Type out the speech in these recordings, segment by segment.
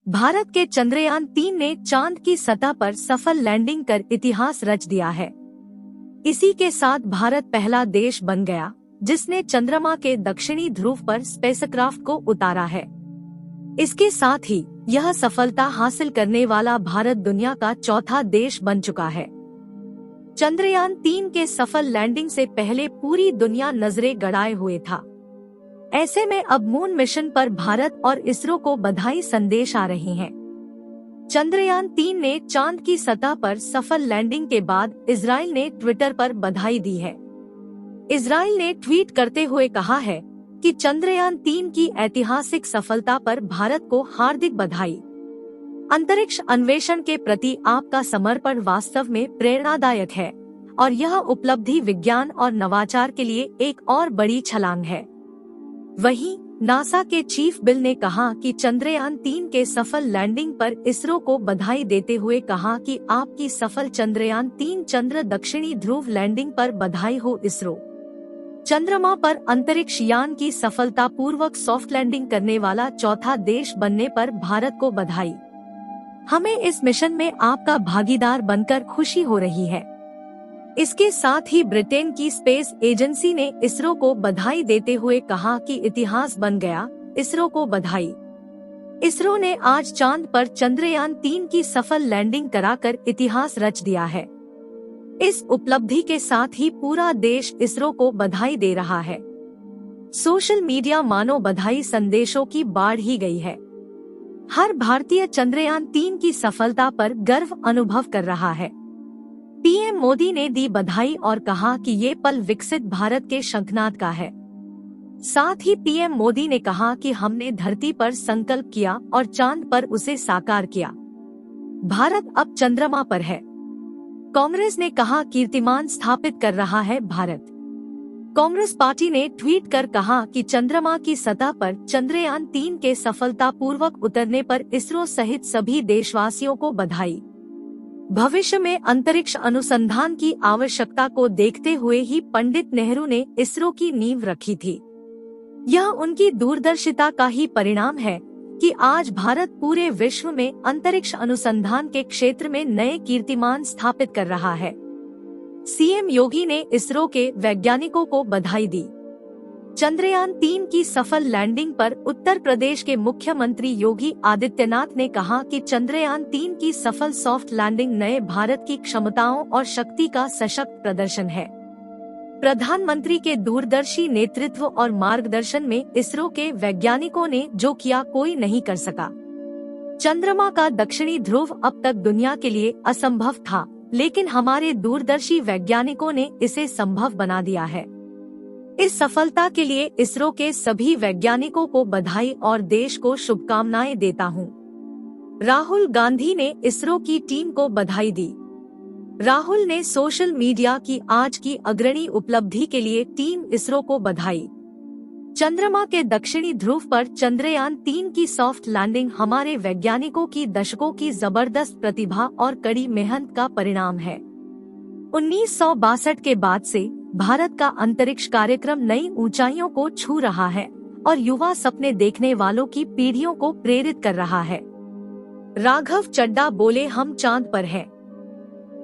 भारत के चंद्रयान-3 ने चांद की सतह पर सफल लैंडिंग कर इतिहास रच दिया है। इसी के साथ भारत पहला देश बन गया जिसने चंद्रमा के दक्षिणी ध्रुव पर स्पेसक्राफ्ट को उतारा है। इसके साथ ही यह सफलता हासिल करने वाला भारत दुनिया का चौथा देश बन चुका है। चंद्रयान-3 के सफल लैंडिंग से पहले पूरी दुनिया नजरें गड़ाए हुए था। ऐसे में अब मून मिशन पर भारत और इसरो को बधाई संदेश आ रही हैं। चंद्रयान-3 ने चांद की सतह पर सफल लैंडिंग के बाद इजराइल ने ट्विटर पर बधाई दी है। इजराइल ने ट्वीट करते हुए कहा है कि चंद्रयान-3 की ऐतिहासिक सफलता पर भारत को हार्दिक बधाई। अंतरिक्ष अन्वेषण के प्रति आपका समर्पण वास्तव में प्रेरणादायक है और यह उपलब्धि विज्ञान और नवाचार के लिए एक और बड़ी छलांग है। वहीं नासा के चीफ बिल ने कहा कि चंद्रयान-3 के सफल लैंडिंग पर इसरो को बधाई देते हुए कहा कि आपकी सफल चंद्रयान-3 चंद्र दक्षिणी ध्रुव लैंडिंग पर बधाई हो। इसरो चंद्रमा पर अंतरिक्ष यान की सफलतापूर्वक सॉफ्ट लैंडिंग करने वाला चौथा देश बनने पर भारत को बधाई। हमें इस मिशन में आपका भागीदार बनकर खुशी हो रही है। इसके साथ ही ब्रिटेन की स्पेस एजेंसी ने इसरो को बधाई देते हुए कहा कि इतिहास बन गया, इसरो को बधाई। इसरो ने आज चांद पर चंद्रयान-3 की सफल लैंडिंग कराकर इतिहास रच दिया है। इस उपलब्धि के साथ ही पूरा देश इसरो को बधाई दे रहा है। सोशल मीडिया मानो बधाई संदेशों की बाढ़ ही गई है। हर भारतीय चंद्रयान-3 की सफलता पर गर्व अनुभव कर रहा है। पीएम मोदी ने दी बधाई और कहा कि ये पल विकसित भारत के शंखनाद का है। साथ ही पीएम मोदी ने कहा कि हमने धरती पर संकल्प किया और चांद पर उसे साकार किया। भारत अब चंद्रमा पर है। कांग्रेस ने कहा कीर्तिमान स्थापित कर रहा है भारत। कांग्रेस पार्टी ने ट्वीट कर कहा कि चंद्रमा की सतह पर चंद्रयान-3 के सफलतापूर्वक उतरने पर इसरो सहित सभी देशवासियों को बधाई। भविष्य में अंतरिक्ष अनुसंधान की आवश्यकता को देखते हुए ही पंडित नेहरू ने इसरो की नींव रखी थी। यह उनकी दूरदर्शिता का ही परिणाम है कि आज भारत पूरे विश्व में अंतरिक्ष अनुसंधान के क्षेत्र में नए कीर्तिमान स्थापित कर रहा है। सीएम योगी ने इसरो के वैज्ञानिकों को बधाई दी। चंद्रयान-3 की सफल लैंडिंग पर उत्तर प्रदेश के मुख्यमंत्री योगी आदित्यनाथ ने कहा कि चंद्रयान-3 की सफल सॉफ्ट लैंडिंग नए भारत की क्षमताओं और शक्ति का सशक्त प्रदर्शन है। प्रधानमंत्री के दूरदर्शी नेतृत्व और मार्गदर्शन में इसरो के वैज्ञानिकों ने जो किया कोई नहीं कर सका। चंद्रमा का दक्षिणी ध्रुव अब तक दुनिया के लिए असंभव था, लेकिन हमारे दूरदर्शी वैज्ञानिकों ने इसे संभव बना दिया है। इस सफलता के लिए इसरो के सभी वैज्ञानिकों को बधाई और देश को शुभकामनाएं देता हूं। राहुल गांधी ने इसरो की टीम को बधाई दी। राहुल ने सोशल मीडिया की आज की अग्रणी उपलब्धि के लिए टीम इसरो को बधाई। चंद्रमा के दक्षिणी ध्रुव पर चंद्रयान-3 की सॉफ्ट लैंडिंग हमारे वैज्ञानिकों की दशकों की जबरदस्त प्रतिभा और कड़ी मेहनत का परिणाम है। 1962 के बाद से भारत का अंतरिक्ष कार्यक्रम नई ऊंचाइयों को छू रहा है और युवा सपने देखने वालों की पीढ़ियों को प्रेरित कर रहा है। राघव चड्ढा बोले, हम चांद पर हैं।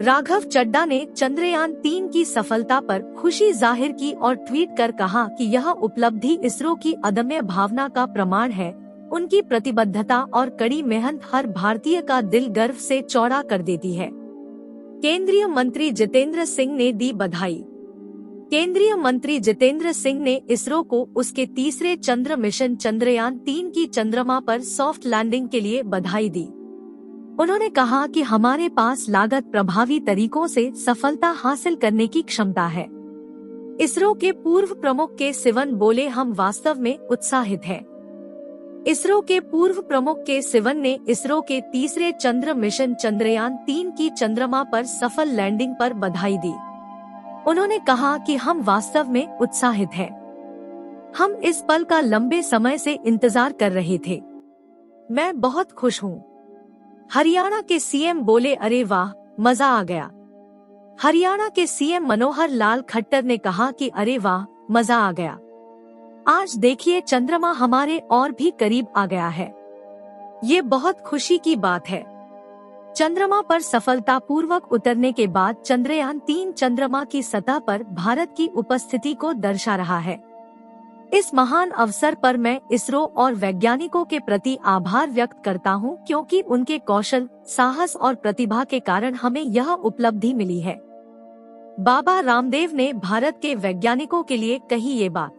राघव चड्ढा ने चंद्रयान-3 की सफलता पर खुशी जाहिर की और ट्वीट कर कहा कि यह उपलब्धि इसरो की अदम्य भावना का प्रमाण है। उनकी प्रतिबद्धता और कड़ी मेहनत हर भारतीय का दिल गर्व से चौड़ा कर देती है। केंद्रीय मंत्री जितेंद्र सिंह ने दी बधाई। केंद्रीय मंत्री जितेंद्र सिंह ने इसरो को उसके तीसरे चंद्र मिशन चंद्रयान-3 की चंद्रमा पर सॉफ्ट लैंडिंग के लिए बधाई दी। उन्होंने कहा कि हमारे पास लागत प्रभावी तरीकों से सफलता हासिल करने की क्षमता है। इसरो के पूर्व प्रमुख के सिवन बोले, हम वास्तव में उत्साहित हैं। इसरो के पूर्व प्रमुख के सिवन ने इसरो के तीसरे चंद्र मिशन चंद्रयान-3 की चंद्रमा पर सफल लैंडिंग पर बधाई दी। उन्होंने कहा कि हम वास्तव में उत्साहित हैं। हम इस पल का लंबे समय से इंतजार कर रहे थे। मैं बहुत खुश हूँ। हरियाणा के सीएम बोले, अरे वाह, मजा आ गया। हरियाणा के सीएम मनोहर लाल खट्टर ने कहा कि अरे वाह, मजा आ गया। आज देखिए चंद्रमा हमारे और भी करीब आ गया है। ये बहुत खुशी की बात है। चंद्रमा पर सफलतापूर्वक उतरने के बाद चंद्रयान 3 चंद्रमा की सतह पर भारत की उपस्थिति को दर्शा रहा है। इस महान अवसर पर मैं इसरो और वैज्ञानिकों के प्रति आभार व्यक्त करता हूं, क्योंकि उनके कौशल, साहस और प्रतिभा के कारण हमें यह उपलब्धि मिली है। बाबा रामदेव ने भारत के वैज्ञानिकों के लिए कही ये बात।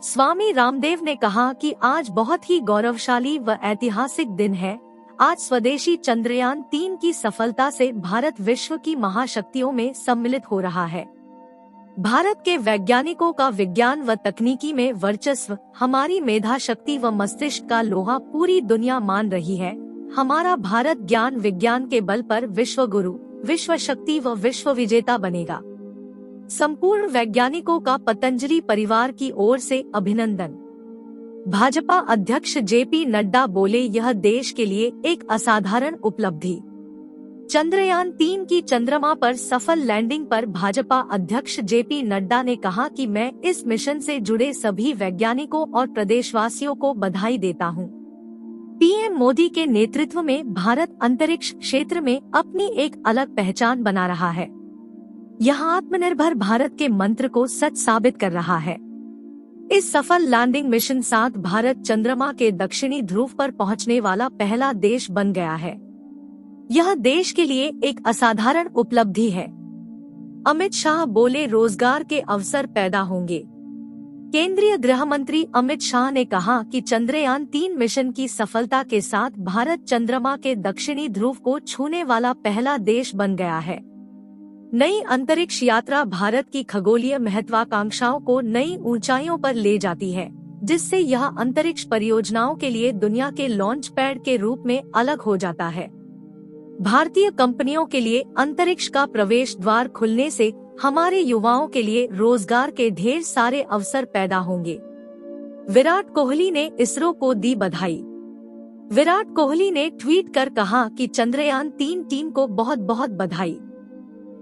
स्वामी रामदेव ने कहा कि आज बहुत ही गौरवशाली व ऐतिहासिक दिन है। आज स्वदेशी चंद्रयान 3 की सफलता से भारत विश्व की महाशक्तियों में सम्मिलित हो रहा है। भारत के वैज्ञानिकों का विज्ञान व तकनीकी में वर्चस्व, हमारी मेधा शक्ति व मस्तिष्क का लोहा पूरी दुनिया मान रही है। हमारा भारत ज्ञान विज्ञान के बल पर विश्व गुरु, विश्व शक्ति व विश्व विजेता बनेगा। संपूर्ण वैज्ञानिकों का पतंजलि परिवार की ओर से अभिनंदन। भाजपा अध्यक्ष जेपी नड्डा बोले, यह देश के लिए एक असाधारण उपलब्धि। चंद्रयान 3 की चंद्रमा पर सफल लैंडिंग पर भाजपा अध्यक्ष जेपी नड्डा ने कहा कि मैं इस मिशन से जुड़े सभी वैज्ञानिकों और प्रदेशवासियों को बधाई देता हूं। पीएम मोदी के नेतृत्व में भारत अंतरिक्ष क्षेत्र में अपनी एक अलग पहचान बना रहा है। यह आत्मनिर्भर भारत के मंत्र को सच साबित कर रहा है। इस सफल लैंडिंग मिशन साथ भारत चंद्रमा के दक्षिणी ध्रुव पर पहुंचने वाला पहला देश बन गया है। यह देश के लिए एक असाधारण उपलब्धि है। अमित शाह बोले, रोजगार के अवसर पैदा होंगे। केंद्रीय गृह मंत्री अमित शाह ने कहा कि चंद्रयान 3 मिशन की सफलता के साथ भारत चंद्रमा के दक्षिणी ध्रुव को छूने वाला पहला देश बन गया है। नई अंतरिक्ष यात्रा भारत की खगोलीय महत्वाकांक्षाओं को नई ऊंचाइयों पर ले जाती है, जिससे यह अंतरिक्ष परियोजनाओं के लिए दुनिया के लॉन्च पैड के रूप में अलग हो जाता है। भारतीय कंपनियों के लिए अंतरिक्ष का प्रवेश द्वार खुलने से हमारे युवाओं के लिए रोजगार के ढेर सारे अवसर पैदा होंगे। विराट कोहली ने इसरो को दी बधाई। विराट कोहली ने ट्वीट कर कहा कि चंद्रयान 3 टीम को बहुत बहुत बधाई।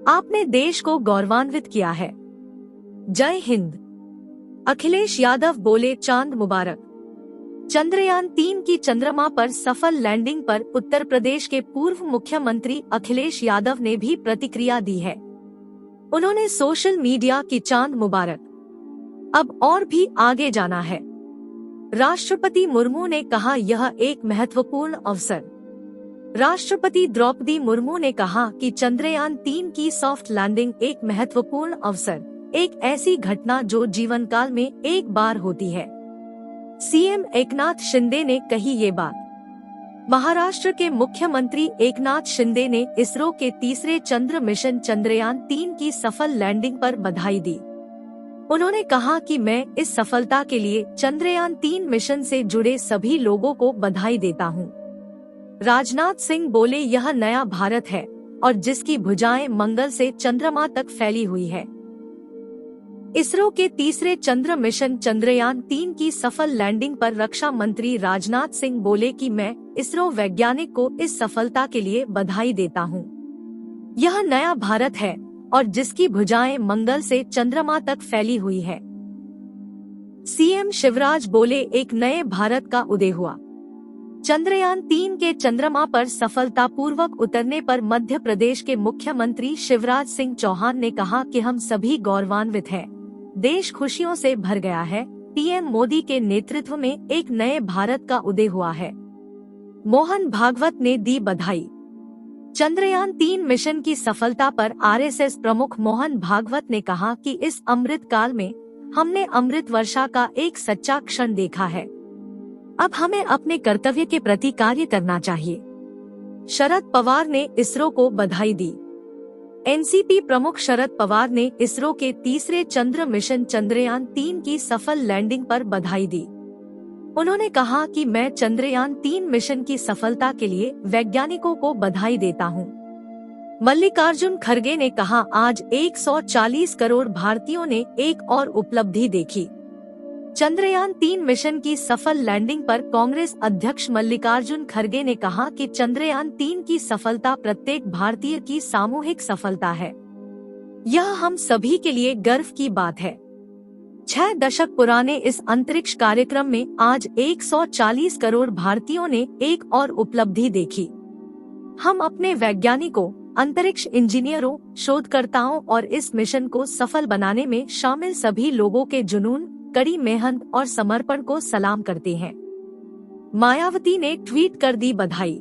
आपने देश को गौरवान्वित किया है। जय हिंद। अखिलेश यादव बोले, चांद मुबारक। चंद्रयान 3 की चंद्रमा पर सफल लैंडिंग पर उत्तर प्रदेश के पूर्व मुख्यमंत्री अखिलेश यादव ने भी प्रतिक्रिया दी है। उन्होंने सोशल मीडिया की चांद मुबारक, अब और भी आगे जाना है। राष्ट्रपति मुर्मू ने कहा, यह एक महत्वपूर्ण अवसर। राष्ट्रपति द्रौपदी मुर्मू ने कहा कि चंद्रयान 3 की सॉफ्ट लैंडिंग एक महत्वपूर्ण अवसर, एक ऐसी घटना जो जीवन काल में एक बार होती है। सीएम एकनाथ शिंदे ने कही ये बात। महाराष्ट्र के मुख्यमंत्री एकनाथ शिंदे ने इसरो के तीसरे चंद्र मिशन चंद्रयान 3 की सफल लैंडिंग पर बधाई दी। उन्होंने कहा कि मैं इस सफलता के लिए चंद्रयान 3 मिशन से जुड़े सभी लोगों को बधाई देता हूं। राजनाथ सिंह बोले, यह नया भारत है और जिसकी भुजाएं मंगल से चंद्रमा तक फैली हुई है। इसरो के तीसरे चंद्र मिशन चंद्रयान 3 की सफल लैंडिंग पर रक्षा मंत्री राजनाथ सिंह बोले कि मैं इसरो वैज्ञानिक को इस सफलता के लिए बधाई देता हूं। यह नया भारत है और जिसकी भुजाएं मंगल से चंद्रमा तक फैली हुई है। सीएम शिवराज बोले, एक नए भारत का उदय हुआ। चंद्रयान 3 के चंद्रमा पर सफलतापूर्वक उतरने पर मध्य प्रदेश के मुख्यमंत्री शिवराज सिंह चौहान ने कहा कि हम सभी गौरवान्वित हैं। देश खुशियों से भर गया है। पीएम मोदी के नेतृत्व में एक नए भारत का उदय हुआ है। मोहन भागवत ने दी बधाई। चंद्रयान 3 मिशन की सफलता पर आरएसएस प्रमुख मोहन भागवत ने कहा कि इस अमृत काल में हमने अमृत वर्षा का एक सच्चा क्षण देखा है। अब हमें अपने कर्तव्य के प्रति कार्य करना चाहिए। शरद पवार ने इसरो को बधाई दी। एनसीपी प्रमुख शरद पवार ने इसरो के तीसरे चंद्र मिशन चंद्रयान 3 की सफल लैंडिंग पर बधाई दी। उन्होंने कहा कि मैं चंद्रयान 3 मिशन की सफलता के लिए वैज्ञानिकों को बधाई देता हूं। मल्लिकार्जुन खड़गे ने कहा, आज 140 करोड़ भारतीयों ने एक और उपलब्धि देखी। चंद्रयान 3 मिशन की सफल लैंडिंग पर कांग्रेस अध्यक्ष मल्लिकार्जुन खड़गे ने कहा कि चंद्रयान 3 की सफलता प्रत्येक भारतीय की सामूहिक सफलता है। यह हम सभी के लिए गर्व की बात है। 6 दशक पुराने इस अंतरिक्ष कार्यक्रम में आज 140 करोड़ भारतीयों ने एक और उपलब्धि देखी। हम अपने वैज्ञानिकों, अंतरिक्ष इंजीनियरों, शोधकर्ताओं और इस मिशन को सफल बनाने में शामिल सभी लोगों के जुनून, कड़ी मेहनत और समर्पण को सलाम करते हैं। मायावती ने ट्वीट कर दी बधाई।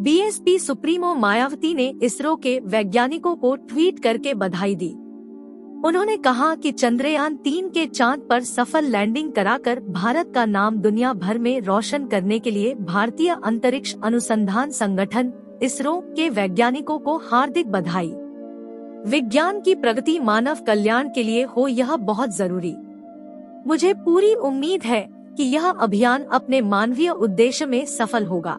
बीएसपी सुप्रीमो मायावती ने इसरो के वैज्ञानिकों को ट्वीट करके बधाई दी। उन्होंने कहा कि चंद्रयान 3 के चांद पर सफल लैंडिंग कराकर भारत का नाम दुनिया भर में रोशन करने के लिए भारतीय अंतरिक्ष अनुसंधान संगठन इसरो के वैज्ञानिकों को हार्दिक बधाई। विज्ञान की प्रगति मानव कल्याण के लिए हो, यह बहुत जरूरी। मुझे पूरी उम्मीद है कि यह अभियान अपने मानवीय उद्देश्य में सफल होगा।